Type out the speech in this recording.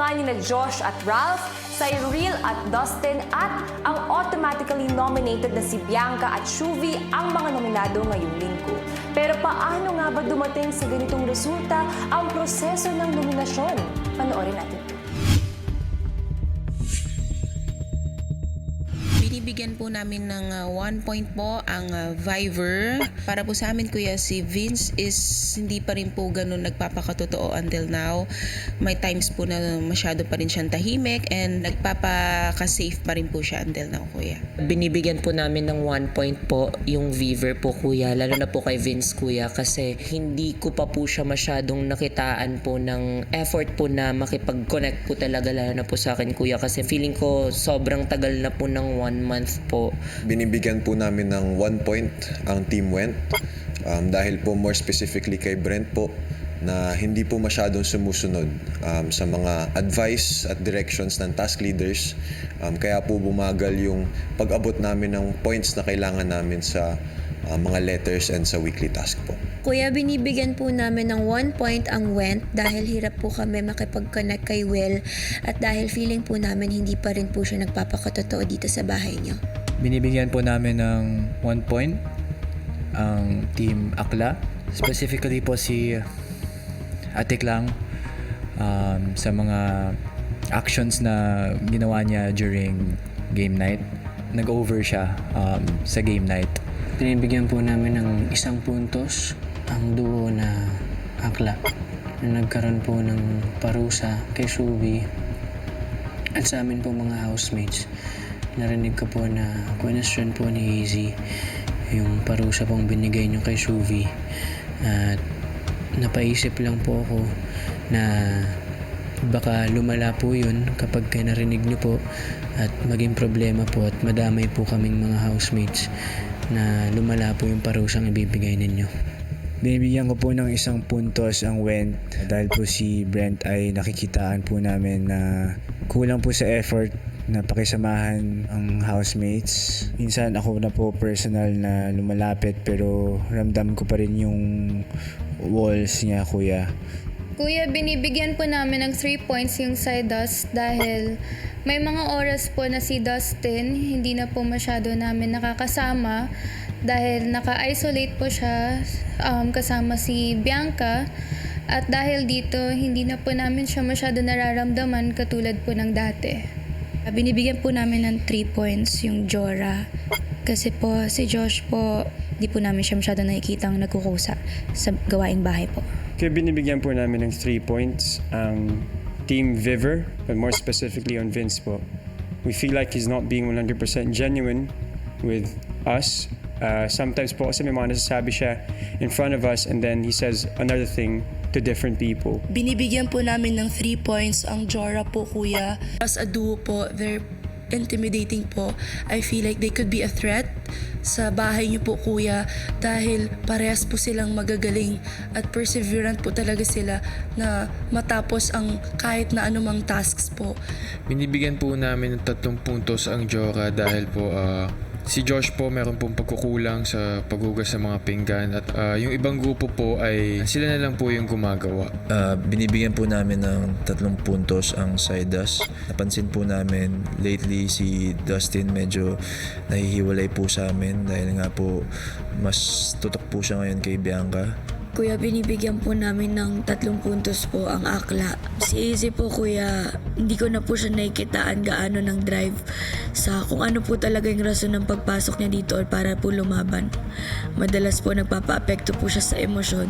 naman ni Josh at Ralph, Cyril at Dustin at ang automatically nominated na si Bianca at Shuvi ang mga nominado ngayong linggo. Pero paano nga ba dumating sa ganitong resulta ang proseso ng nominasyon? Panoorin natin. Binibigyan po namin ng 1 point po ang Viver. Para po sa amin, kuya, si Vince is hindi pa rin po ganun nagpapakatotoo until now. May times po na masyado pa rin siyang tahimik and nagpapaka-safe pa rin po siya until now, kuya. Binibigyan po namin ng 1 point po yung Viver po, kuya, lalo na po kay Vince, kuya, kasi hindi ko pa po siya masyadong nakitaan po ng effort po na makipag-connect po talaga, lalo na po sa akin, kuya, kasi feeling ko sobrang tagal na po ng 1 month po. Binibigyan po namin ng 1 point ang Team Went dahil po more specifically kay Brent po na hindi po masyadong sumusunod sa mga advice at directions ng task leaders. Kaya po bumagal yung pag-abot namin ng points na kailangan namin sa mga letters and sa weekly task po. Kuya, binibigyan po namin ng 1 point ang Went dahil hirap po kami makipag-connect kay Will at dahil feeling po namin hindi pa rin po siya nagpapakatotoo dito sa bahay niyo. Binibigyan po namin ng 1 point ang Team Akla. Specifically po si Ate Klang sa mga actions na ginawa niya during game night. Nag-over siya sa game night. Binibigyan po namin ng 1 puntos ang duo na Akla na nagkaroon po ng parusa kay Shuvi at sa amin po mga housemates. Narinig ko po na question po ni Easy yung parusa pong binigay niyo kay Shuvi at napaisip lang po ako na baka lumala po yun kapag narinig niyo po at maging problema po at madamay po kaming mga housemates na lumala po yung parusang ibibigay ninyo. Binibigyan ko po ng 1 puntos ang Went dahil po si Brent ay nakikitaan po namin na kulang po sa effort na pakisamahan ang housemates. Minsan ako na po personal na lumalapit pero ramdam ko pa rin yung walls niya, kuya. Kuya, binibigyan po namin ng 3 points yung side dust dahil may mga oras po na si Dustin hindi na po masyado namin nakakasama dahil naka-isolate po siya kasama si Bianca at dahil dito hindi na po namin siya masyado nararamdaman katulad po ng dati. Binibigyan po namin ng 3 points yung Jora kasi po si Josh po di po namin siya masyado nakikitang nagkukusa sa gawaing bahay po. Kaya binibigyan po namin ng 3 points ang Team Viver, but more specifically on Vince po. We feel like he's not being 100% genuine with us. Sometimes po kasi may mga nasasabi siya in front of us and then he says another thing to different people. Binibigyan po namin ng 3 points ang Jora po, kuya. As a duo po, they're intimidating po. I feel like they could be a threat sa bahay niyo po, kuya, dahil parehas po silang magagaling at perseverant po talaga sila na matapos ang kahit na anumang tasks po. Binibigyan po namin ng 3 puntos ang Jora dahil po si Josh po meron pong pagkukulang sa paghugas ng mga pinggan at yung ibang grupo po ay sila na lang po yung gumagawa. Binibigyan po namin ng 3 puntos ang side dust. Napansin po namin lately si Dustin medyo nahihiwalay po sa amin dahil nga po mas tutok po siya ngayon kay Bianca. Kuya, binibigyan po namin ng 3 puntos po ang Akla. Si Easy po, kuya, hindi ko na po siya nakikitaan gaano ng drive sa kung ano po talaga yung rason ng pagpasok niya dito or para po lumaban. Madalas po nagpapa-apekto po siya sa emosyon.